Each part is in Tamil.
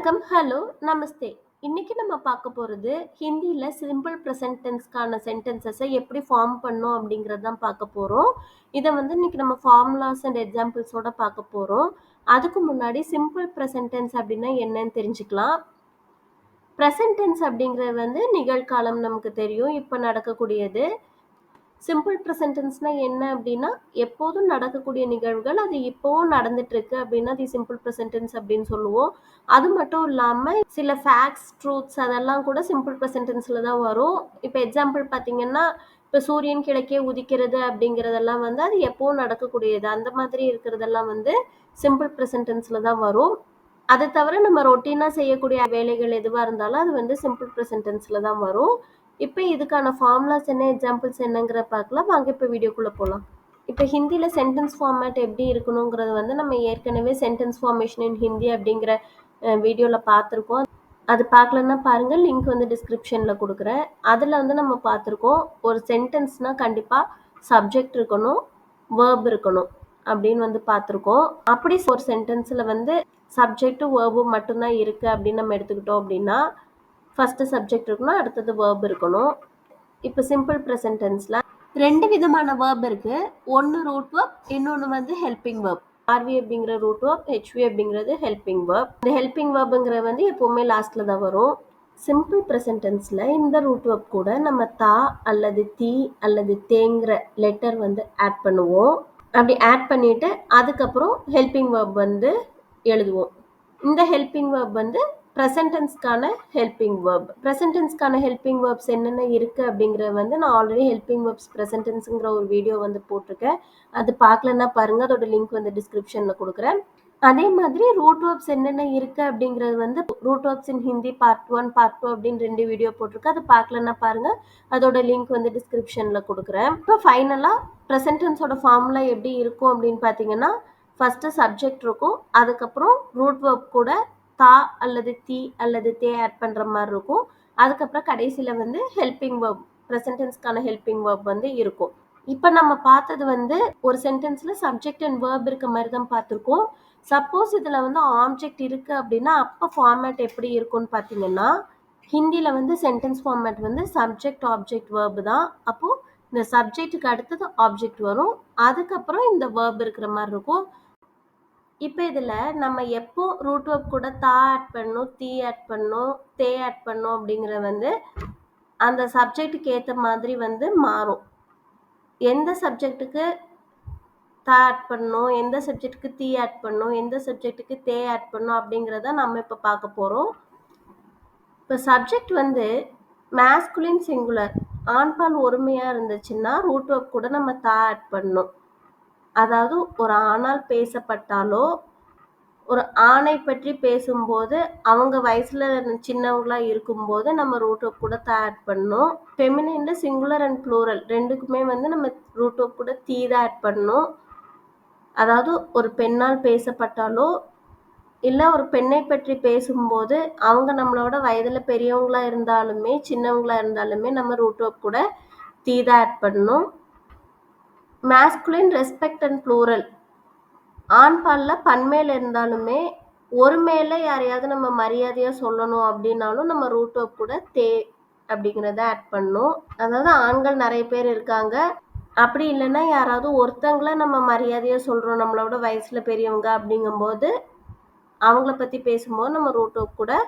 வணக்கம், ஹலோ, நமஸ்தே. இன்னைக்கு நம்ம பார்க்க போறது ஹிந்தியில சிம்பிள் ப்ரெசன்ட் டென்ஸ்க்கான சென்டென்சஸை எப்படி ஃபார்ம் பண்ணணும் அப்படிங்கிறது தான் பார்க்க போறோம். இதை இன்னைக்கு நம்ம ஃபார்முலாஸ் அண்ட் எக்ஸாம்பிள்ஸோட பார்க்க போறோம். அதுக்கு முன்னாடி சிம்பிள் ப்ரெசன்ட் டென்ஸ் அப்படின்னா என்னன்னு தெரிஞ்சுக்கலாம். ப்ரெசன்ட் டென்ஸ் அப்படிங்கிறது நிகழ்காலம் நமக்கு தெரியும், இப்போ நடக்கக்கூடியது. சிம்பிள் ப்ரெசன்ட் டென்ஸ்னா என்ன அப்படின்னா எப்போதும் நடக்கக்கூடிய நிகழ்வுகள் அது இப்போவும் நடந்துட்டு இருக்கு அப்படின்னா அது சிம்பிள் ப்ரெசன்ட் டென்ஸ் அப்படின்னு சொல்லுவோம். அது மட்டும் இல்லாமல் சில ஃபேக்ட்ஸ் ட்ரூத்ஸ் அதெல்லாம் கூட சிம்பிள் ப்ரெசன்ட் டென்ஸில் தான் வரும். இப்போ எக்ஸாம்பிள் பார்த்தீங்கன்னா இப்போ சூரியன் கிழக்கே உதிக்கிறது அப்படிங்கிறதெல்லாம் அது எப்போவும் நடக்கக்கூடியது. அந்த மாதிரி இருக்கிறதெல்லாம் சிம்பிள் ப்ரெசன்ட் டென்ஸில் தான் வரும். அதை தவிர நம்ம ரொட்டீனாக செய்யக்கூடிய வேலைகள் எதுவாக இருந்தாலும் அது சிம்பிள் ப்ரெசன்ட் டென்ஸில் தான் வரும். இப்போ இதுக்கான ஃபார்முலாஸ் என்ன, எக்ஸாம்பிள்ஸ் என்னங்கிற பார்க்கலாம். வாங்க இப்போ வீடியோக்குள்ளே போகலாம். இப்போ ஹிந்தியில் சென்டென்ஸ் ஃபார்மேட் எப்படி இருக்கணுங்கிறது நம்ம ஏற்கனவே சென்டென்ஸ் ஃபார்மேஷன் இன் ஹிந்தி அப்படிங்கிற வீடியோவில் பார்த்துருக்கோம். அது பார்க்கலன்னா பாருங்கள், லிங்க் டிஸ்கிரிப்ஷனில் கொடுக்குறேன். அதில் நம்ம பார்த்துருக்கோம் ஒரு சென்டென்ஸ்னால் கண்டிப்பாக சப்ஜெக்ட் இருக்கணும், வேர்ப் இருக்கணும் அப்படின்னு பார்த்துருக்கோம். அப்படி ஒரு சென்டென்ஸில் சப்ஜெக்டும் வேர்பும் மட்டும்தான் இருக்குது அப்படின்னு நம்ம எடுத்துக்கிட்டோம் அப்படின்னா ஃபஸ்ட்டு சப்ஜெக்ட் இருக்கணும், அடுத்தது வேர்ப் இருக்கணும். இப்போ சிம்பிள் ப்ரெசன்ட் டென்ஸில் 2 விதமான வேர்ப் இருக்குது. ஒன்று ரூட் வேர்ப், இன்னொன்று ஹெல்பிங் வேர்ப். ஆர்வி அப்படிங்கிற ரூட் வேர்ப், ஹெச்வி அப்படிங்கிறது ஹெல்பிங் வேர்ப். இந்த ஹெல்பிங் வேர்புங்கிறது எப்போவுமே லாஸ்ட்டில் தான் வரும். சிம்பிள் ப்ரெசன்ட் டென்ஸில் இந்த ரூட் வேர்ப் கூட நம்ம தா அல்லது தி அல்லது தேங்கிற லெட்டர் ஆட் பண்ணுவோம். அப்படி ஆட் பண்ணிவிட்டு அதுக்கப்புறம் ஹெல்பிங் வேர்ப் எழுதுவோம். இந்த ஹெல்பிங் வேர்ப் ப்ரெசன்ட் டென்ஸ்க்கான ஹெல்பிங் வேர்ப். ப்ரெசன்ட் டென்ஸ்க்கான ஹெல்பிங் வேர்ப்ஸ் என்னென்ன இருக்குது அப்படிங்கிறது நான் ஆல்ரெடி ஹெல்பிங் வேர்ப்ஸ் ப்ரெசன்ட் டென்ஸுங்கிற ஒரு வீடியோ போட்டிருக்கேன். அது பார்க்கலன்னா பாருங்கள், அதோட லிங்க் டிஸ்கிரிப்ஷனில் கொடுக்குறேன். அதே மாதிரி ரூட் வேர்ப்ஸ் என்னென்ன இருக்குது அப்படிங்கிறது ரூட் வேர்ப்ஸ் இன் ஹிந்தி பார்ட் 1 பார்ட் 2 அப்படின்னு 2 வீடியோ போட்டிருக்கு. அது பார்க்கலன்னா பாருங்கள், அதோட லிங்க் டிஸ்கிரிப்ஷனில் கொடுக்குறேன். இப்போ ஃபைனலாக ப்ரெசன்ட் டென்ஸோட ஃபார்முலா எப்படி இருக்கும் அப்படின்னு பார்த்தீங்கன்னா ஃபஸ்ட்டு சப்ஜெக்ட் இருக்கும், அதுக்கப்புறம் ரூட் வேர்ப் கூட தா அல்லது தி அல்லது தே ஆட் பண்ணுற மாதிரி இருக்கும். அதுக்கப்புறம் கடைசியில் ஹெல்பிங் வேர்ப், ப்ரெசன்ட் டென்ஸ்க்கான ஹெல்பிங் வேர்ப் இருக்கும். இப்போ நம்ம பார்த்தது ஒரு சென்டென்ஸில் சப்ஜெக்ட் அண்ட் வேர்ப் இருக்க மாதிரி தான் பார்த்துருக்கோம். சப்போஸ் இதில் ஆப்ஜெக்ட் இருக்குது அப்படின்னா அப்போ ஃபார்மேட் எப்படி இருக்கும்னு பார்த்தீங்கன்னா ஹிந்தியில் sentence format subject object verb தான். அப்போது இந்த சப்ஜெக்ட்டுக்கு அடுத்தது ஆப்ஜெக்ட் வரும், அதுக்கப்புறம் இந்த வேர்ப் இருக்கிற மாதிரி இருக்கும். இப்போ இதில் நம்ம எப்போ ரூட் வேர்ப் கூட தா ஆட் பண்ணணும், தி ஆட் பண்ணணும், தே ஆட் பண்ணணும் அப்படிங்கிற அந்த சப்ஜெக்ட்டுக்கு ஏற்ற மாதிரி மாறும். எந்த சப்ஜெக்ட்டுக்கு தா ஆட் பண்ணணும், எந்த சப்ஜெக்ட்டுக்கு தி ஆட் பண்ணணும், எந்த சப்ஜெக்ட்டுக்கு தே ஆட் பண்ணணும் அப்படிங்கிறத நம்ம இப்போ பார்க்க போகிறோம். இப்போ சப்ஜெக்ட் மேஸ்குலின் சிங்குலர் ஆண்பால் ஒருமையாக இருந்துச்சுன்னா ரூட் வேர்ப் கூட நம்ம தா ஆட் பண்ணணும். அதாவது ஒரு ஆணால் பேசப்பட்டாலோ ஒரு ஆணை பற்றி பேசும்போது அவங்க வயசுல சின்னவங்களா இருக்கும்போது நம்ம ரூட் வேர்ப் கூட தா ஆட் பண்ணணும். ஃபெமினின்ல சிங்குலர் அண்ட் ப்ளூரல் ரெண்டுக்குமே நம்ம ரூட் வேர்ப் கூட தீ தான் ஆட் பண்ணணும். அதாவது ஒரு பெண்ணால் பேசப்பட்டாலோ இல்லை ஒரு பெண்ணை பற்றி பேசும்போது அவங்க நம்மளோட வயதில் பெரியவங்களா இருந்தாலுமே சின்னவங்களா இருந்தாலுமே நம்ம ரூட் வேர்ப் கூட தீ தான் ஆட் பண்ணணும். மேஸ்குலின் ரெஸ்பெக்ட் அண்ட் ப்ளூரல் ஆண்பாலில் பன்மேல இருந்தாலுமே ஒரு மேலே யாரையாவது நம்ம மரியாதையாக சொல்லணும் அப்படின்னாலும் நம்ம ரூட் வேர்ப் கூட தே அப்படிங்கிறத ஆட் பண்ணணும். அதாவது ஆண்கள் நிறைய பேர் இருக்காங்க, அப்படி இல்லைன்னா யாராவது ஒருத்தங்களை நம்ம மரியாதையாக சொல்கிறோம் நம்மளோட வயசில் பெரியவங்க அப்படிங்கும்போது அவங்கள பற்றி பேசும்போது நம்ம ரூட் வேர்ப் கூட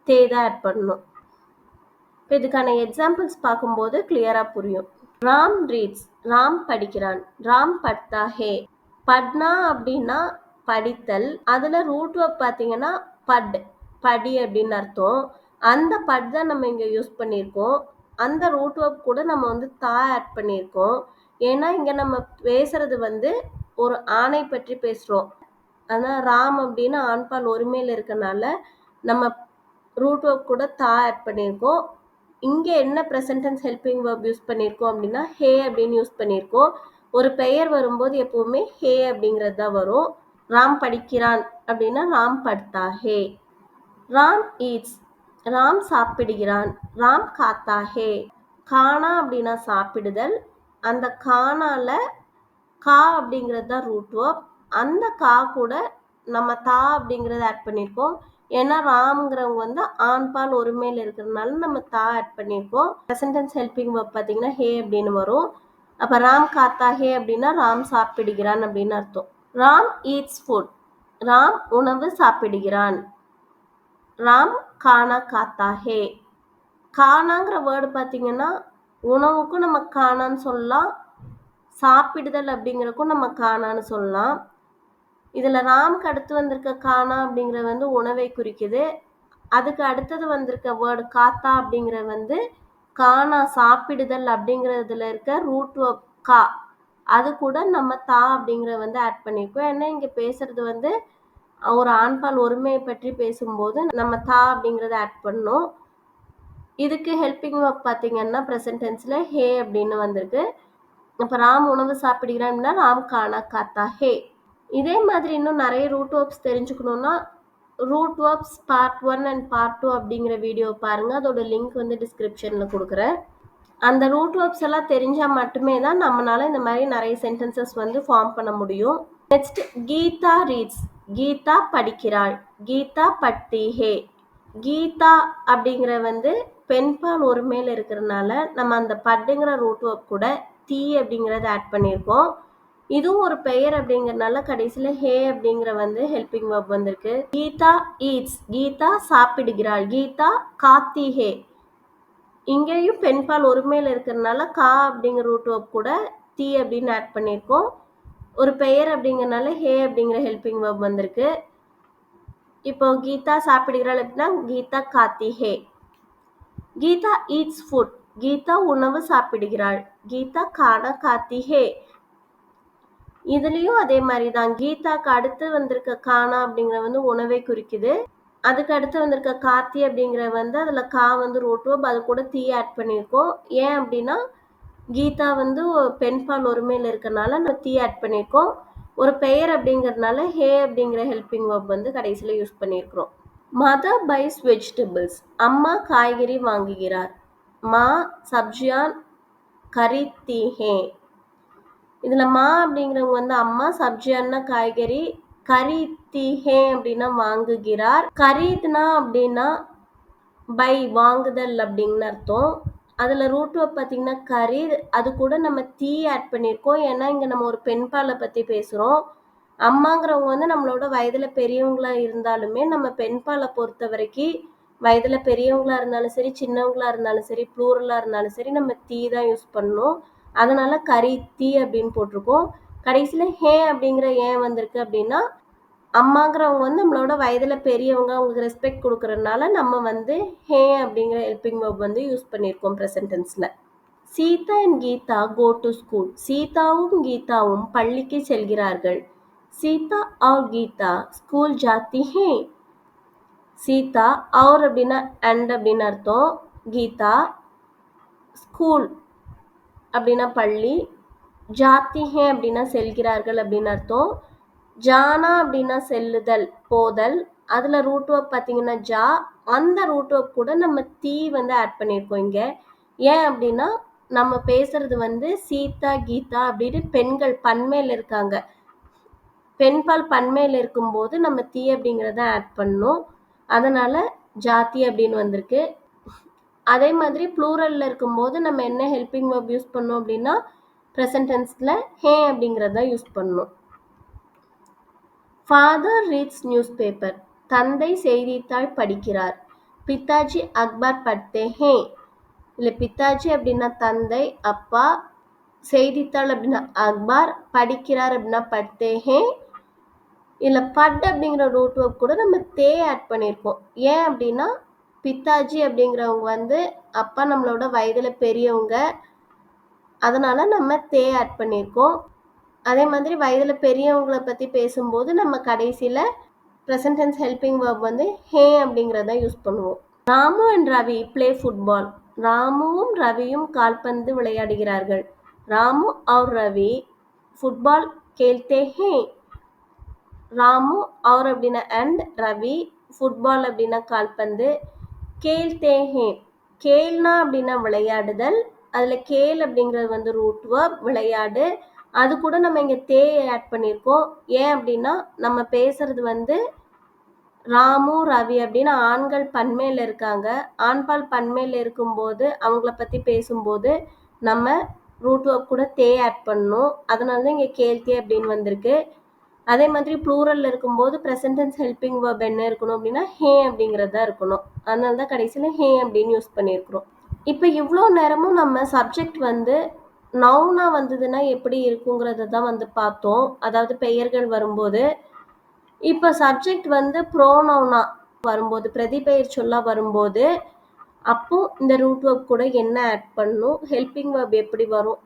தே தான் ஆட் பண்ணணும். இப்போ இதுக்கான எக்ஸாம்பிள்ஸ் பார்க்கும்போது கிளியராக புரியும். ராம் ரீட்ஸ், ராம் படிக்கிறான். ராம் பட்தா ஹே. பட்னா அப்படின்னா படித்தல், அதில் ரூட் வேர்ப் பார்த்தீங்கன்னா பட், படி அப்படின்னு அர்த்தம். அந்த பட் தான் நம்ம இங்கே யூஸ் பண்ணியிருக்கோம். அந்த ரூட் வேர்ப் கூட நம்ம தா ஆட் பண்ணியிருக்கோம். ஏன்னா இங்கே நம்ம பேசுறது ஒரு ஆணை பற்றி பேசுகிறோம். ஆனால் ராம் அப்படின்னு ஆண்பால் ஒருமையில் இருக்கனால நம்ம ரூட் வேர்ப் கூட தா ஆட் பண்ணியிருக்கோம். இங்கே என்ன present tense helping verb use பண்ணியிருக்கோம் அப்படின்னா ஹே அப்படின்னு யூஸ் பண்ணியிருக்கோம். ஒரு பெயர் வரும்போது எப்பவுமே ஹே அப்படிங்கிறது தான் வரும். ராம் படிக்கிறான் அப்படின்னா ராம் பட்தா ஹே. ராம் ஈட்ஸ், ராம் சாப்பிடுகிறான். ராம் காத்தா ஹே. கானா அப்படின்னா சாப்பிடுதல், அந்த கானால கா அப்படிங்கிறது தான் ரூட் வேர்ப். அந்த கா கூட நம்ம தா அப்படிங்கிறத ஆட் பண்ணியிருக்கோம். ஏன்னா ராம்ங்கிறவங்க வந்து ஆண் பால் ஒருமையில் இருக்கிறதுனால நம்ம தா ஆட் பண்ணியிருக்கோம். ப்ரெசன்ட் டென்ஸ் ஹெல்பிங் வெர்ப் பார்த்தீங்கன்னா ஹே அப்படின்னு வரும். அப்போ ராம் காத்தா ஹே அப்படின்னா ராம் சாப்பிடுகிறான் அப்படின்னு அர்த்தம். ராம் ஈட்ஸ் ஃபுட், ராம் உணவு சாப்பிடுகிறான். ராம் கானா காத்தா ஹே. கானாங்கிற வேர்டு பார்த்தீங்கன்னா உணவுக்கும் நம்ம கானான்னு சொல்லலாம், சாப்பிடுதல் அப்படிங்கிறக்கும் நம்ம கானான்னு சொல்லலாம். இதில் ராம்க்கு அடுத்து வந்திருக்க கானா அப்படிங்கிறது வந்து உணவை குறிக்குது. அதுக்கு அடுத்தது வந்திருக்க வேர்டு காத்தா அப்படிங்கிறது வந்து கானா சாப்பிடுதல் அப்படிங்கிறதுல இருக்க ரூட் வேர்ப் கா, அது கூட நம்ம தா அப்படிங்கிற வந்து ஆட் பண்ணியிருக்கோம். ஏன்னா இங்கே பேசுறது வந்து ஒரு ஆண்பால் ஒருமையை பற்றி பேசும்போது நம்ம தா அப்படிங்கிறத ஆட் பண்ணோம். இதுக்கு ஹெல்பிங் வேர்ப் பார்த்தீங்கன்னா ப்ரெசன்ட் டென்ஸில் ஹே அப்படின்னு வந்திருக்கு. இப்போ ராம் உணவு சாப்பிடுகிறான் அப்படின்னா ராம் கானா காத்தா ஹே. இதே மாதிரி இன்னும் நிறைய ரூட் வேர்ப்ஸ் தெரிஞ்சுக்கணுன்னா root verbs part 1 and part 2 அப்படிங்கிற வீடியோ பாருங்கள். அதோட லிங்க் வந்து டிஸ்கிரிப்ஷனில் கொடுக்குறேன். அந்த ரூட் வேர்ப்ஸ் எல்லாம் தெரிஞ்சால் மட்டுமே தான் நம்மளால இந்த மாதிரி நிறைய சென்டென்சஸ் வந்து ஃபார்ம் பண்ண முடியும். நெக்ஸ்ட் கீதா ரீட்ஸ், கீதா படிக்கிறாள். கீதா பட்டி ஹே. கீதா அப்படிங்கிற வந்து பெண்பால் ஒருமையில் இருக்கிறதுனால நம்ம அந்த பட்டுங்கிற ரூட் வேர்ப் கூட தீ அப்படிங்கிறத ஆட் பண்ணியிருக்கோம். இதுவும் ஒரு பெயர் அப்படிங்கிறதுனால கடைசியில் ஹே அப்படிங்கிற வந்து ஹெல்பிங் வேர்ப் வந்திருக்கு. கீதா ஈட்ஸ், கீதா சாப்பிடுகிறாள். கீதா காத்தி ஹே. இங்கேயும் பெண்பால் ஒருமையில் இருக்கிறதுனால கா அப்படிங்கிற ரூட் வேர்ப் கூட தீ அப்படின்னு ஆட் பண்ணியிருக்கோம். ஒரு பெயர் அப்படிங்கிறதுனால ஹே அப்படிங்கிற ஹெல்பிங் வேர்ப் வந்திருக்கு. இப்போ கீதா சாப்பிடுகிறாள் அப்படின்னா கீதா காத்தி ஹே. கீதா ஈட்ஸ் ஃபுட், கீதா உணவு சாப்பிடுகிறாள். கீதா கானா காத்தி ஹே. இதுலேயும் அதே மாதிரி தான். கீதாக்கு அடுத்து வந்திருக்க கானா அப்படிங்கிற வந்து உணவை குறிக்குது. அதுக்கு அடுத்து வந்திருக்க காத்தி அப்படிங்கிற வந்து அதில் கா வந்து ரூட் வேர்ப், அது கூட தீ ஆட் பண்ணியிருக்கோம். ஏன் அப்படின்னா கீதா வந்து பெண்பால் ஒருமையில் இருக்கறனால நம்ம தீ ஆட் பண்ணியிருக்கோம். ஒரு பெயர் அப்படிங்கிறதுனால ஹே அப்படிங்கிற ஹெல்பிங் வேர்ப் வந்து கடைசியில் யூஸ் பண்ணியிருக்கிறோம். மதர் பைஸ் வெஜிடபிள்ஸ், அம்மா காய்கறி வாங்குகிறார். மா சப்ஜியான் கரித்தி ஹே. இதில் மா அப்படிங்கிறவங்க வந்து அம்மா, சப்ஜியான்னா காய்கறி, கரித்தி ஹே அப்படின்னா வாங்குகிறார். கரீத்னா அப்படின்னா பை வாங்குதல் அப்படின்னு அர்த்தம். அதில் ரூட் வேர்ப் பார்த்தீங்கன்னா கரீத், அது கூட நம்ம தீ ஆட் பண்ணியிருக்கோம். ஏன்னா இங்கே நம்ம ஒரு பெண்பாலை பற்றி பேசுகிறோம். அம்மாங்கிறவங்க வந்து நம்மளோட வயதில் பெரியவங்களாக இருந்தாலுமே நம்ம பெண்பாலை பொறுத்த வரைக்கும் வயதில் பெரியவங்களாக இருந்தாலும் சரி, சின்னவங்களாக இருந்தாலும் சரி, ப்ளூரலாக இருந்தாலும் சரி, நம்ம தீ தான் யூஸ் பண்ணணும். அதனால கரி தீ அப்படின்னு போட்டிருக்கோம். கடைசியில் ஹே அப்படிங்கிற ஏன் வந்திருக்கு அப்படின்னா அம்மாங்கிறவங்க வந்து நம்மளோட வயதில் பெரியவங்க, அவங்களுக்கு ரெஸ்பெக்ட் கொடுக்கறதுனால நம்ம வந்து ஹே அப்படிங்கிற ஹெல்பிங் வேர்ப் வந்து யூஸ் பண்ணியிருக்கோம் ப்ரெசன்ட் டென்ஸில். Sita and Gita go to school, சீதாவும் கீதாவும் பள்ளிக்கு செல்கிறார்கள். சீதா और கீதா ஸ்கூல் ஜாத்தி ஹே. சீதா और அப்படின்னா அண்ட் அப்படின்னு அர்த்தம், கீதா ஸ்கூல் அப்படின்னா பள்ளி, ஜாத்தி ஹே அப்படின்னா செல்கிறார்கள் அப்படின்னு அர்த்தம். ஜானா அப்படின்னா செல்லுதல், போதல். அதில் ரூட் வேர்ப் பார்த்தீங்கன்னா ஜா, அந்த ரூட் வேர்ப் கூட நம்ம தீ வந்து ஆட் பண்ணியிருக்கோம் இங்கே. ஏன் அப்படின்னா நம்ம பேசுறது வந்து சீதா கீதா அப்படின்னு பெண்கள் பன்மையில் இருக்காங்க. பெண்பால் பன்மையில் இருக்கும்போது நம்ம தீ அப்படிங்கிறத ஆட் பண்ணணும். அதனால் ஜாத்தி அப்படின்னு வந்திருக்கு. அதே மாதிரி ப்ளூரலில் இருக்கும்போது நம்ம என்ன ஹெல்பிங் வேர்ப் யூஸ் பண்ணோம் அப்படின்னா ப்ரெசன்ட் டென்ஸில் ஹே அப்படிங்கிறத யூஸ் பண்ணணும். ஃபாதர் ரீட்ஸ் நியூஸ் பேப்பர், தந்தை செய்தித்தாள் படிக்கிறார். பிதாஜி அக்பார் பட்தே ஹே. இல்லை பிதாஜி அப்படின்னா தந்தை, அப்பா, செய்தித்தாள் அப்படின்னா அக்பார், படிக்கிறார் அப்படின்னா பட்தே ஹே. இதில் பட் அப்படிங்கிற ரூட் வேர்ப் கூட நம்ம தே ஆட் பண்ணியிருக்கோம். ஏன் அப்படின்னா பிதாஜி அப்படிங்கிறவங்க வந்து அப்பா நம்மளோட வயதில் பெரியவங்க, அதனால் நம்ம தே ஆட் பண்ணியிருக்கோம். அதே மாதிரி வயதில் பெரியவங்களை பற்றி பேசும்போது நம்ம கடைசியில் ப்ரெசன்ட் டென்ஸ் ஹெல்பிங் வேர்ப் வந்து ஹே அப்படிங்கிறத யூஸ் பண்ணுவோம். Ramu and Ravi play football, ராமுவும் ரவியும் கால்பந்து விளையாடுகிறார்கள். ராமு और ரவி ஃபுட்பால் கேல்தே ஹே. ராமு और அப்படின்னா அண்ட், ரவி ஃபுட்பால் அப்படின்னா கால்பந்து, கேல்தே ஹே. கேல்னா அப்படின்னா விளையாடுதல், அதில் கேல் அப்படிங்கிறது வந்து ரூட் வேர்ப் விளையாடு, அது கூட நம்ம இங்கே தே ஆட் பண்ணியிருக்கோம். ஏன் அப்படின்னா நம்ம பேசுறது வந்து ராமு, ரவி அப்படின்னு ஆண்கள் பன்மையில இருக்காங்க. ஆண்பால் பன்மையில இருக்கும்போது, அவங்கள பத்தி பேசும்போது, நம்ம ரூட் வெர்ப் கூட தே ஆட் பண்ணணும். அதனால தான் இங்க கேள்தே அப்படின்னு வந்திருக்கு. அதே மாதிரி ப்ளூரல்ல இருக்கும்போது ப்ரெசன்ட் டென்ஸ் ஹெல்பிங் வெர்ப் என்ன இருக்கணும் அப்படின்னா ஹே அப்படிங்கிறது தான் இருக்கணும். அதனால தான் கடைசியில் ஹே அப்படின்னு யூஸ் பண்ணியிருக்கிறோம். இப்போ இவ்வளோ நேரமும் நம்ம சப்ஜெக்ட் வந்து நவுனா வந்ததுன்னா எப்படி இருக்குங்கிறத தான் வந்து பார்த்தோம். அதாவது பெயர்கள் வரும்போது. இப்போ சப்ஜெக்ட் வந்து ப்ரோனவுனா வரும்போது, பிரதிபெயர் சொல்லா வரும்போது, அப்போ இந்த ரூட் வெர்ப் கூட என்ன ஆட் பண்ணணும், ஹெல்பிங் வெர்ப் எப்படி வரும்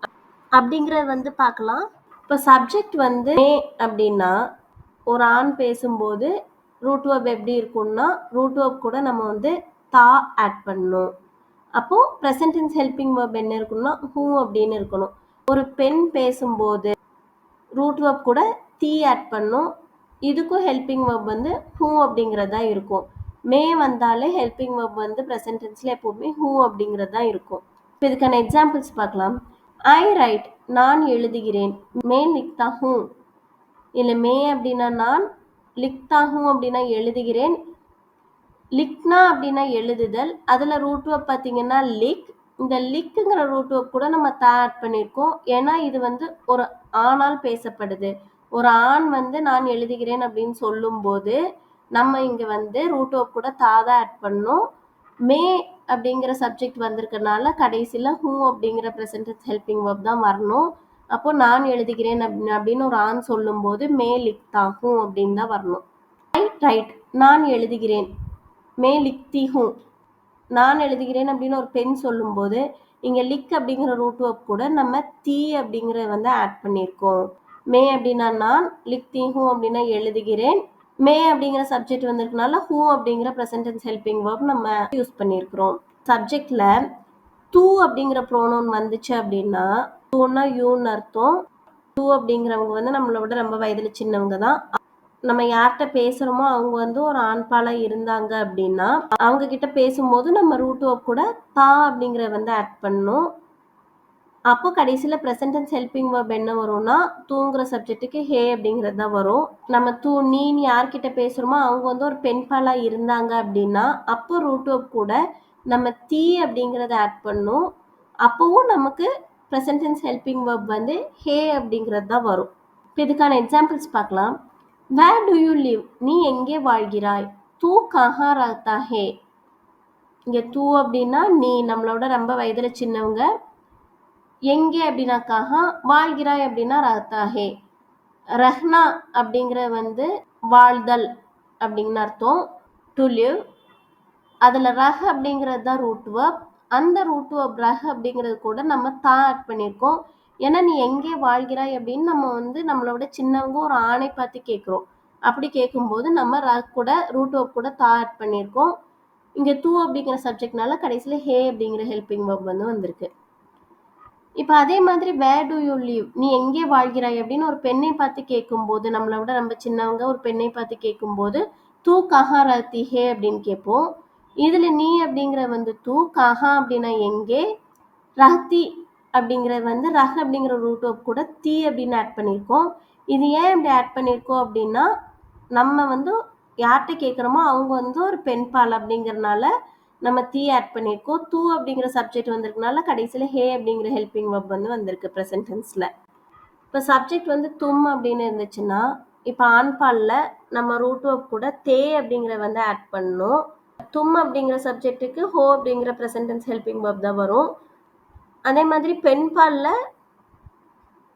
அப்படிங்கிறத வந்து பார்க்கலாம். இப்போ சப்ஜெக்ட் வந்து மே அப்படின்னா ஒரு ஆண் பேசும்போது ரூட் வெர்ப் எப்படி இருக்கும்னா ரூட் வெர்ப் கூட நம்ம வந்து தா ஆட் பண்ணணும். அப்போ ப்ரெசன்ட் டென்ஸ் ஹெல்பிங் வெர்ப் என்ன இருக்கணும்னா ஹூ அப்படின்னு இருக்கணும். ஒரு பெண் பேசும்போது ரூட் வெர்ப் கூட தீ ஆட் பண்ணும். இதுக்கும் ஹெல்பிங் வெர்ப் வந்து ஹூ அப்படிங்கிறதா இருக்கும். மே வந்தாலே ஹெல்பிங் வெர்ப் வந்து ப்ரெசன்ட் டென்ஸ்ல எப்பவுமே ஹூ அப்படிங்கிறதா இருக்கும். இப்போ இதுக்கான எக்ஸாம்பிள்ஸ் பார்க்கலாம். ஐ ரைட் நான் எழுதுகிறேன். மே லிக்தா ஹூ இல்லை மே அப்படின்னா நான், லிக்தா ஹூ அப்படின்னா எழுதுகிறேன். லிக்னா அப்படின்னா எழுதுதல். அதில் ரூட் வெர்ப் பார்த்தீங்கன்னா லிக். இந்த லிக்குங்கிற ரூட் வெர்ப் கூட நம்ம தா ஆட் பண்ணியிருக்கோம். ஏன்னா இது வந்து ஒரு ஆணால் பேசப்படுது. ஒரு ஆண் வந்து நான் எழுதுகிறேன் அப்படின்னு சொல்லும்போது நம்ம இங்கே வந்து ரூட் வெர்ப் கூட தா தான் ஆட் பண்ணோம். மே அப்படிங்கிற சப்ஜெக்ட் வந்திருக்கனால கடைசியில் ஹூ அப்படிங்கிற ப்ரெசன்ட் டென்ஸ் ஹெல்பிங் வெர்ப் தான் வரணும். அப்போ நான் எழுதுகிறேன் அப்படின்னு ஒரு ஆண் சொல்லும்போது மே லிக்தா ஹூ அப்படின்னு தான் வரணும். ரைட் நான் எழுதுகிறேன். மே லிக்தி ஹூ நான் எழுதுகிறேன் அப்படின்னு ஒரு பெண் சொல்லும்போது இங்கே லிக் அப்படிங்கிற ரூட் வெர்ப் கூட நம்ம தீ அப்படிங்கிறத வந்து ஆட் பண்ணியிருக்கோம். மே அப்படின்னா நான், லிக்தி ஹூ அப்படின்னா எழுதுகிறேன். மே அப்படிங்கிற சப்ஜெக்ட் வந்திருக்கனால ஹூ அப்படிங்கிற ப்ரெசன்ட் டென்ஸ் ஹெல்பிங் வெர்ப் நம்ம யூஸ் பண்ணியிருக்கிறோம். சப்ஜெக்ட்ல தூ அப்படிங்கிற ப்ரோனவுன் வந்துச்சு அப்படின்னா தூன்னா யூன்னு அர்த்தம். தூ அப்படிங்கிறவங்க வந்து நம்மளை விட ரொம்ப வயதில் சின்னவங்க தான். நம்ம யார்கிட்ட பேசுகிறோமோ அவங்க வந்து ஒரு ஆண்பாலாக இருந்தாங்க அப்படின்னா அவங்க கிட்ட பேசும்போது நம்ம ரூட் வெர்ப் கூட தா அப்படிங்கிற வந்து ஆட் பண்ணணும். அப்போ கடைசியில் ப்ரெசன்ட் டென்ஸ் ஹெல்பிங் வெர்ப் என்ன வரும்னா தூங்குற சப்ஜெக்ட்டுக்கு ஹே அப்படிங்கிறது தான் வரும். நம்ம நீன்னு யார்கிட்ட பேசுகிறோமோ அவங்க வந்து ஒரு பெண்பாலாக இருந்தாங்க அப்படின்னா அப்போ ரூட் வெர்ப் கூட நம்ம தீ அப்படிங்கிறத ஆட் பண்ணணும். அப்போவும் நமக்கு ப்ரெசன்ட் டென்ஸ் ஹெல்பிங் வெர்ப் வந்து ஹே அப்படிங்கிறது தான் வரும். இப்போ இதுக்கான எக்ஸாம்பிள்ஸ் பார்க்கலாம். வேர் டு யூ லிவ் நீ எங்கே வாழ்கிறாய். தூ கஹா ரஹ்தா ஹே. இங்கே தூ அப்படின்னா நீ நம்மளோட ரொம்ப வயதில் சின்னவங்க. எங்கே அப்படின்னா கஹா, வாழ்கிறாய் அப்படின்னா ரஹ்தா ஹே. ரஹ்னா அப்படிங்கிற வந்து வாழ்தல் அப்படின்னு அர்த்தம். டு லிவ் அதில் ரஹ் அப்படிங்கிறது தான் ரூட் வெர்ப். அந்த ரூட் வெர்ப் ரஹ் அப்படிங்கிறது கூட நம்ம தா ஆட் பண்ணியிருக்கோம். ஏன்னா நீ எங்கே வாழ்கிறாய் அப்படின்னு நம்ம வந்து நம்மளோட சின்னவங்க ஒரு ஆணை பார்த்து கேட்குறோம். அப்படி கேட்கும்போது நம்ம ரஹ் கூட ரூட் வெர்ப் கூட தா ஆட் பண்ணியிருக்கோம். இங்கே தூ அப்படிங்கிற சப்ஜெக்ட்னால கடைசியில் ஹே அப்படிங்கிற ஹெல்பிங் வெர்ப் வந்து வந்திருக்கு. இப்போ அதே மாதிரி வேர் டு யூ லிவ் நீ எங்கே வாழ்கிறாய் அப்படின்னு ஒரு பெண்ணை பார்த்து கேட்கும்போது நம்மளை விட ரொம்ப சின்னவங்க ஒரு பெண்ணை பார்த்து கேட்கும்போது தூ கஹா ரஹ்தி ஹே அப்படின்னு கேட்போம். இதில் நீ அப்படிங்கிற வந்து தூ, கஹா அப்படின்னா எங்கே, ரஹ்தி அப்படிங்கிறது வந்து ரஹ் அப்படிங்கிற ரூட் வெர்ப் கூட தீ அப்படின்னு ஆட் பண்ணியிருக்கோம். இது ஏன் இப்படி ஆட் பண்ணியிருக்கோம் அப்படின்னா நம்ம வந்து யார்கிட்ட கேட்குறோமோ அவங்க வந்து ஒரு பெண்பால் அப்படிங்கிறனால நம்ம தீ ஆட் பண்ணியிருக்கோம். தூ அப்படிங்கிற சப்ஜெக்ட் வந்திருக்கனால கடைசியில் ஹே அப்படிங்கிற ஹெல்பிங் வெர்ப் வந்து வந்திருக்கு ப்ரெசன்ட் டென்ஸில். இப்போ சப்ஜெக்ட் வந்து தும் அப்படின்னு இருந்துச்சுன்னா இப்போ ஆண்பாலில் நம்ம ரூட் வெர்ப் கூட தே அப்படிங்கிற வந்து ஆட் பண்ணணும். தும் அப்படிங்கிற சப்ஜெக்ட்டுக்கு ஹோ அப்படிங்கிற ப்ரெசன்ட் டென்ஸ் ஹெல்பிங் வெர்ப் தான் வரும். அதே மாதிரி பெண்பாலில்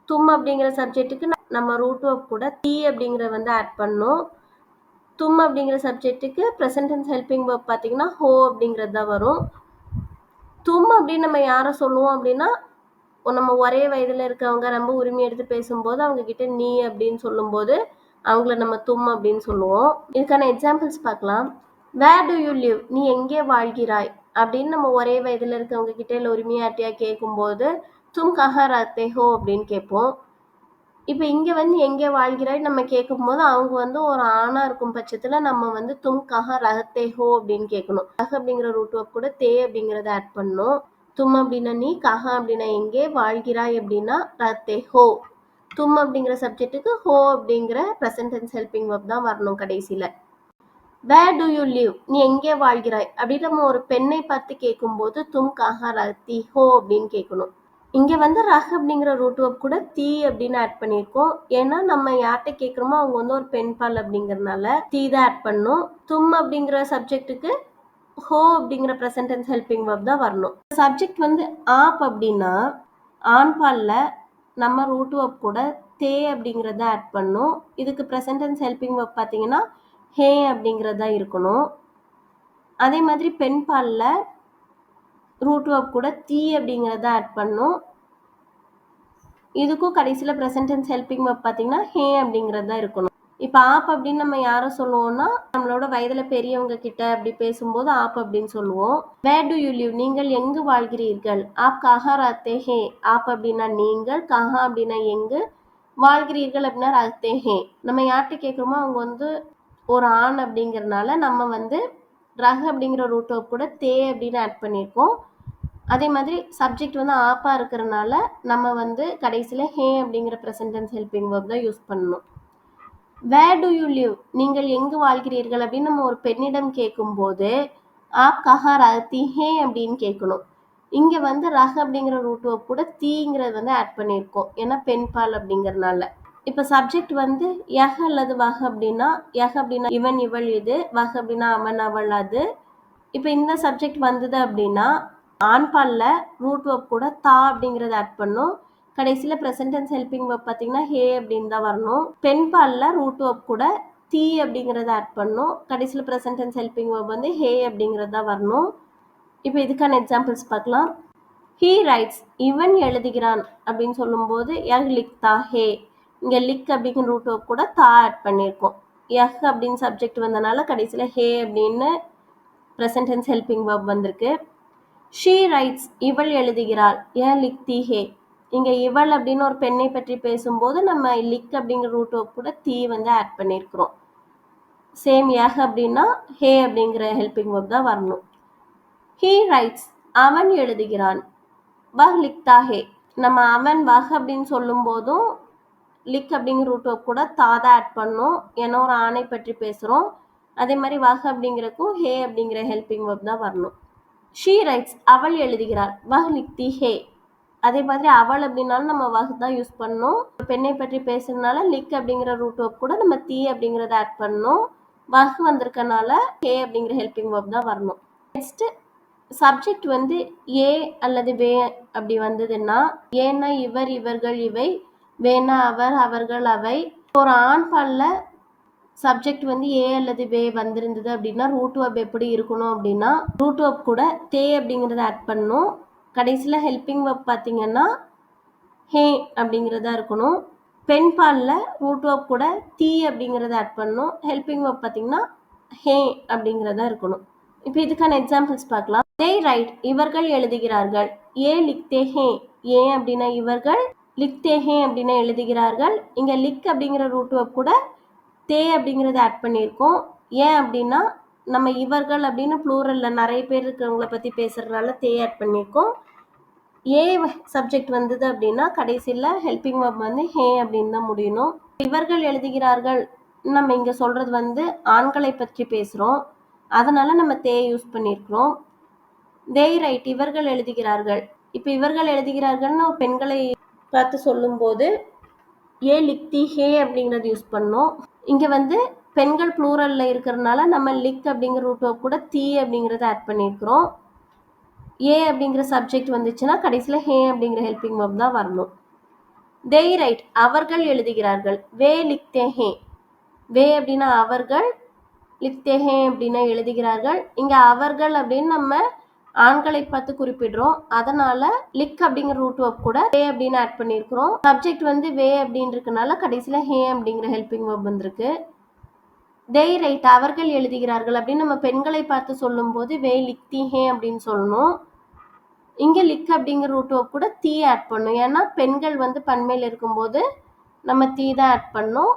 தும் அப்படிங்கிற சப்ஜெக்ட்டுக்கு நம்ம ரூட் வெர்ப் கூட தீ அப்படிங்கிற வந்து ஆட் பண்ணணும். தும் அப்படிங்கிற சப்ஜெக்ட்டுக்கு ப்ரெசன்ட் டென்ஸ் ஹெல்பிங் வெர்ப் பார்த்தீங்கன்னா ஹோ அப்படிங்கிறது தான் வரும். தும் அப்படின்னு நம்ம யாரை சொல்லுவோம் அப்படின்னா நம்ம ஒரே வயதில் இருக்கவங்க ரொம்ப உரிமை எடுத்து பேசும்போது அவங்க கிட்ட நீ அப்படின்னு சொல்லும்போது அவங்கள நம்ம தும் அப்படின்னு சொல்லுவோம். இதுக்கான எக்ஸாம்பிள்ஸ் பார்க்கலாம். வேர் டு யூ லிவ் நீ எங்கே வாழ்கிறாய் அப்படின்னு நம்ம ஒரே வயதில் இருக்கவங்க கிட்ட இல்லை உரிமையாட்டியா கேட்கும்போது தும் கஹா ரஹ்தே ஹோ அப்படின்னு கேட்போம். இப்போ இங்கே வந்து எங்கே வாழ்கிறாய் நம்ம கேட்கும்போது அவங்க வந்து ஒரு ஆணாக இருக்கும் பட்சத்தில் நம்ம வந்து தும் கஹா ரஹ்தே ஹோ அப்படின்னு கேட்கணும். ரஹ் அப்படிங்கிற ரூட் வெர்ப் கூட தே அப்படிங்கிறத ஆட் பண்ணணும். தும் அப்படின்னா நீ, கஹா அப்படின்னா எங்கே, வாழ்கிறாய் அப்படின்னா ரஹ்தே ஹோ. தும் அப்படிங்கிற சப்ஜெக்ட்டுக்கு ஹோ அப்படிங்கிற ப்ரெசன்ட் டென்ஸ் ஹெல்பிங் வெர்ப் தான் வரணும் கடைசியில். வேர் டு யூ லிவ்? நீ எங்கே வாழ்கிறாய்? அப்படின்னு நம்ம ஒரு பெண்ணை பார்த்து கேட்கும்போது தும் கஹா ரஹத்தி ஹோ அப்படின்னு கேட்கணும். இங்க வந்து ரஹ் அப்படிங்கிற ரூட் வேர்ப் கூட தீ அப்படின்னு ஆட் பண்ணியிருக்கோம். ஏன்னா நம்ம யார்கிட்ட கேட்குறோமோ அவங்க வந்து ஒரு பெண் பால் அப்படிங்கறதுனால தீ தான் ஆட் பண்ணணும். தும் அப்படிங்கிற சப்ஜெக்ட்டுக்கு ஹோ அப்படிங்கிற ப்ரெசன்ட் டென்ஸ் ஹெல்பிங் வேர்ப் தான் வரணும். சப்ஜெக்ட் வந்து ஆப் அப்படின்னா ஆண் பால்ல நம்ம ரூட் வேர்ப் கூட தே அப்படிங்கிறத ஆட் பண்ணும். இதுக்கு ப்ரெசன்ட் டென்ஸ் ஹெல்பிங் வேர்ப் பார்த்தீங்கன்னா ஹே அப்படிங்கிறதா இருக்கணும். அதே மாதிரி பெண் பால்ல ரூட் வேர்ப் கூட தீ அப்படிங்கிறத ஆட் பண்ணும். இதுக்கும் கடைசியில் ப்ரெசன்ட் டென்ஸ் ஹெல்பிங் வேர்ப் பார்த்தீங்கன்னா ஹே அப்படிங்கிறது தான் இருக்கணும். இப்போ ஆப் அப்படின்னு நம்ம யாரை சொல்லுவோம்னா நம்மளோட வயதுல பெரியவங்க கிட்ட அப்படி பேசும்போது ஆப் அப்படின்னு சொல்லுவோம். வேர் டு யூ லிவ்? நீங்கள் எங்கு வாழ்கிறீர்கள்? ஆப் கஹா ரஹத்தே ஹே? ஆப் அப்படின்னா நீங்கள், கஹா அப்படின்னா எங்கு, வாழ்கிறீர்கள் அப்படின்னா ரஹத்தே ஹே. நம்ம யார்கிட்ட கேட்குறோமோ அவங்க வந்து ஒரு ஆண் அப்படிங்கிறதுனால நம்ம வந்து ரஹ் அப்படிங்கிற ரூட் வேர்ப் கூட தே அப்படின்னு ஆட் பண்ணியிருக்கோம். அதே மாதிரி சப்ஜெக்ட் வந்து ஆப்பா இருக்கிறதுனால நம்ம வந்து கடைசியில் ஹே அப்படிங்கிற ப்ரெசன்ட் டென்ஸ் ஹெல்பிங் வேர்ப் தான் யூஸ் பண்ணணும். வேர் டு யூ லிவ்? நீங்கள் எங்கு வாழ்கிறீர்கள் அப்படின்னு நம்ம ஒரு பெண்ணிடம் கேட்கும்போது ஆப் கஹா ரஹத்தி ஹே அப்படின்னு கேட்கணும். இங்க வந்து ரஹ் அப்படிங்கிற ரூட் வேர்ப் கூட தீங்கிறது வந்து ஆட் பண்ணியிருக்கோம். ஏன்னா பெண் பால் அப்படிங்கறதுனால. இப்ப சப்ஜெக்ட் வந்து யஹ் அல்லது வஹ் அப்படின்னா யஹ் அப்படின்னா இவன் இவள் இது, வஹ் அப்படின்னா அவன் அவள் அது. இப்ப இந்த சப்ஜெக்ட் வந்தது அப்படின்னா ஆண் பால்ல ரூட் வேர்ப் கூட தா அப்படிங்கறத ஆட் பண்ணும். கடைசியில ப்ரெசன்ட் டென்ஸ் ஹெல்பிங் வேர்ப் பார்த்தீங்கன்னா ஹே அப்படின்னு தான் வரணும். பெண் பால்ல ரூட் வேர்ப் கூட தீ அப்படிங்கறத ஆட் பண்ணும். கடைசியில ப்ரெசன்ட் டென்ஸ் ஹெல்பிங் வேர்ப் வந்து ஹே அப்படிங்கிறது தான் வரணும். இப்போ இதுக்கான எக்ஸாம்பிள்ஸ் பார்க்கலாம். ஹீ ரைட்ஸ், இவன் எழுதுகிறான் அப்படின்னு சொல்லும்போது யஹ் லிக்தா ஹே. இங்க லிக் அப்படிங்கிற ரூட் வேர்ப் கூட தா ஆட் பண்ணியிருக்கோம். யஹ் அப்படின்னு சப்ஜெக்ட் வந்தனால கடைசியில ஹே அப்படின்னு ப்ரெசன்ட் டென்ஸ் ஹெல்பிங் வேர்ப் வந்திருக்கு. ஷீ ரைட்ஸ், இவள் எழுதுகிறாள். யஹ் லிக்தி ஹே. இங்க இவள் அப்படின்னு ஒரு பெண்ணை பற்றி பேசும்போது நம்ம லிக் அப்படிங்கிற ரூட் வேர்ப் கூட தீ வந்து ஆட் பண்ணியிருக்கிறோம். சேம் யஹ் அப்படின்னா ஹே அப்படிங்கிற ஹெல்பிங் வேர்ப் தான் வரணும். ஹீ ரைட்ஸ், அவன் எழுதுகிறான். வஹ் லிக்தா ஹே. நம்ம அவன் வஹ் அப்படின்னு சொல்லும் போதும் லிக் அப்படிங்கிற ரூட் வேர்ப் கூட தாதா ஆட் பண்ணும். ஏன்னா ஒரு ஆணை பற்றி பேசுறோம். அதே மாதிரி வஹ் அப்படிங்கிறக்கும் ஹே அப்படிங்கிற ஹெல்பிங் வேர்ப் தான் வரணும். ஷீ ரைட்ஸ், அவள் எழுதுகிறாள். வஹ் லிக்தி ஹே. அதே மாதிரி அவள் அப்படின்னாலும் நம்ம வஹ் தான் யூஸ் பண்ணணும். பெண்ணை பற்றி பேசுறதுனால லிக் அப்படிங்கிற ரூட் வேர்ப் கூட நம்ம தீ அப்படிங்கறத ஆட் பண்ணணும். வஹ் வந்திருக்கனால ஹே அப்படிங்கிற ஹெல்பிங் வேர்ப் தான் வரணும். நெக்ஸ்ட் சப்ஜெக்ட் வந்து ஏ அல்லது வே அப்படி வந்ததுன்னா ஏன்னா இவர் இவர்கள் இவை, வேணா அவர் அவர்கள் அவை. ஒரு ஆண் பால்ல சப்ஜெக்ட் வந்து ஏ அல்லது வே வந்திருந்தது அப்படின்னா ரூட் வேர்ப் எப்படி இருக்கணும் அப்படின்னா ரூட் வேர்ப் கூட தே அப்படிங்கறத ஆட் பண்ணணும். கடைசியில ஹெல்பிங் வேர்ப் பார்த்தீங்கன்னா ஹே அப்படிங்கறதா இருக்கணும். பெண் பால்ல ரூட் வேர்ப் கூட தீ அப்படிங்கறத ஆட் பண்ணணும். ஹெல்பிங் வேர்ப் பார்த்தீங்கன்னா ஹே அப்படிங்கறதா இருக்கணும். இப்போ இதுக்கான எக்ஸாம்பிள்ஸ் பார்க்கலாம். தே ரைட், இவர்கள் எழுதுகிறார்கள். ஏ லிக்தே ஹே. ஏ அப்படின்னா இவர்கள், லிக்தே ஹே அப்படின்னா எழுதுகிறார்கள். இங்க லிக் அப்படிங்கிற ரூட் வேர்ப் கூட தே அப்படிங்கறத ஆட் பண்ணியிருக்கோம். ஏன் அப்படின்னா நம்ம இவர்கள் அப்படின்னு ப்ளூரல்ல நிறைய பேர் இருக்கிறவங்கள பத்தி பேசுறதுனால தே ஆட் பண்ணியிருக்கோம். ஏ சப்ஜெக்ட் வந்தது அப்படின்னா கடைசியில் ஹெல்பிங் வேர்ப் வந்து ஹே அப்படின்னு தான் முடியணும். இவர்கள் எழுதுகிறார்கள் நம்ம இங்க சொல்றது வந்து ஆண்களை பற்றி பேசுறோம். அதனால நம்ம தே யூஸ் பண்ணியிருக்கிறோம். தே ரைட், இவர்கள் எழுதுகிறார்கள். இப்போ இவர்கள் எழுதுகிறார்கள்னு பெண்களை பார்த்து சொல்லும்போது ஏ லிக்தி ஹே அப்படிங்கிறது யூஸ் பண்ணோம். இங்க வந்து பெண்கள் ப்ளூரல்ல இருக்கிறதுனால நம்ம லிக் அப்படிங்கிற ரூட் வேர்ப் கூட தீ அப்படிங்கறத ஆட் பண்ணியிருக்கிறோம். ஏ அப்படிங்கிற சப்ஜெக்ட் வந்துச்சுன்னா கடைசியில் ஹே அப்படிங்கிற ஹெல்பிங் வேர்ப் தான் வரணும். தே ரைட், அவர்கள் எழுதுகிறார்கள். வே லிக்தே ஹே. வே அப்படின்னா அவர்கள், லிக்தே ஹே அப்படின்னா எழுதுகிறார்கள். இங்க அவர்கள் அப்படின்னு நம்ம ஆண்களை பார்த்து குறிப்பிடுறோம். அதனால லிக் அப்படிங்கிற ரூட் வேர்ப் கூட வே அப்படின்னு ஆட் பண்ணியிருக்கிறோம். சப்ஜெக்ட் வந்து வே அப்படின்னு இருக்கனால கடைசியில் ஹே அப்படிங்கிற ஹெல்பிங் வேர்ப் வந்திருக்கு. தே ரைட், அவர்கள் எழுதுகிறார்கள் அப்படின்னு நம்ம பெண்களை பார்த்து சொல்லும் போது வே லிக்தி ஹே அப்படின்னு சொல்லணும். இங்க லிக் அப்படிங்கிற ரூட் வேர்ப் கூட தீ ஆட் பண்ணும். ஏன்னா பெண்கள் வந்து பன்மையில் இருக்கும்போது நம்ம தீ தான் ஆட் பண்ணோம்.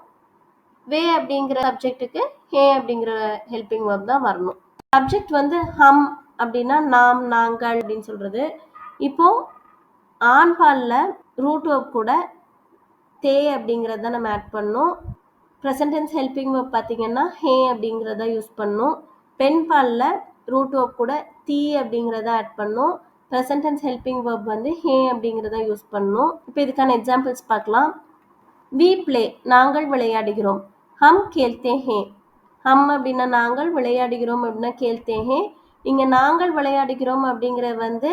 வே அப்படிங்கிற சப்ஜெக்ட்டுக்கு ஹே அப்படிங்கிற ஹெல்பிங் வேர்ப் தான் வரணும். சப்ஜெக்ட் வந்து ஹம் அப்படின்னா நாம், நாங்கள் அப்படின்னு சொல்றது. இப்போ ஆண் பால்ல ரூட் வேர்ப் கூட தே அப்படிங்கறத நம்ம ஆட் பண்ணோம். ப்ரெசன்ட் டென்ஸ் ஹெல்பிங் வெர்ப் பார்த்தீங்கன்னா ஹே அப்படிங்கிறத யூஸ் பண்ணும். பெண் பாலில் ரூட் வெர்ப் கூட தீ அப்படிங்கிறத ஆட் பண்ணும். ப்ரெசன்ட் டென்ஸ் ஹெல்பிங் வெர்ப் வந்து ஹே அப்படிங்கிறத யூஸ் பண்ணும். இப்போ இதுக்கான எக்ஸாம்பிள்ஸ் பார்க்கலாம். வி பிளே நாங்கள் விளையாடுகிறோம். ஹம் கேல்தே ஹே. ஹம் அப்படின்னா நாங்கள், விளையாடுகிறோம் அப்படின்னா கேல்தே ஹே. இங்கே நாங்கள் விளையாடுகிறோம் அப்படிங்கிற வந்து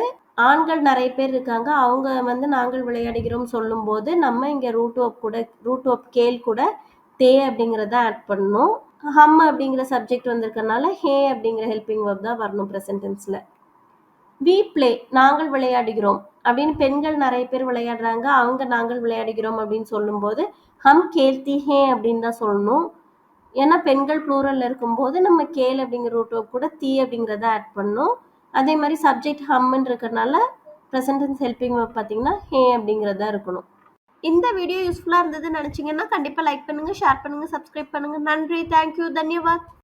ஆண்கள் நிறைய பேர் இருக்காங்க. அவங்க வந்து நாங்கள் விளையாடுகிறோம் சொல்லும்போது நம்ம இங்கே ரூட் வெர்ப் கேல் கூட தே அப்படிங்கிறத ஆட் பண்ணணும். ஹம் அப்படிங்கிற சப்ஜெக்ட் வந்திருக்கனால ஹே அப்படிங்கிற ஹெல்பிங் வெர்ப் தான் வரணும் ப்ரெசன்ட் டென்ஸில். வி பிளே நாங்கள் விளையாடுகிறோம் அப்படின்னு பெண்கள் நிறைய பேர் விளையாடுறாங்க. அவங்க நாங்கள் விளையாடுகிறோம் அப்படின்னு சொல்லும்போது ஹம் கேல்தி ஹே அப்படின்னு தான் சொல்லணும். ஏன்னா பெண்கள் ப்ளூரல்ல இருக்கும்போது நம்ம கேல் அப்படிங்கிற ரூட் வெர்ப் கூட தீ அப்படிங்கிறத ஆட் பண்ணணும். அதே மாதிரி சப்ஜெக்ட் ஹம்ன்னு இருக்கிறனால ப்ரெசன்ட் டென்ஸ் ஹெல்பிங் வெர்ப் பார்த்தீங்கன்னா ஹே அப்படிங்கிறதா இருக்கணும். இந்த வீடியோ யூஸ்ஃபுல்லாக இருந்ததுன்னு நினச்சிங்கன்னா கண்டிப்பாக லைக் பண்ணுங்கள், ஷேர் பண்ணுங்கள், சப்ஸ்கிரைப் பண்ணுங்கள். நன்றி, தேங்க்யூ, தன்யவாத்.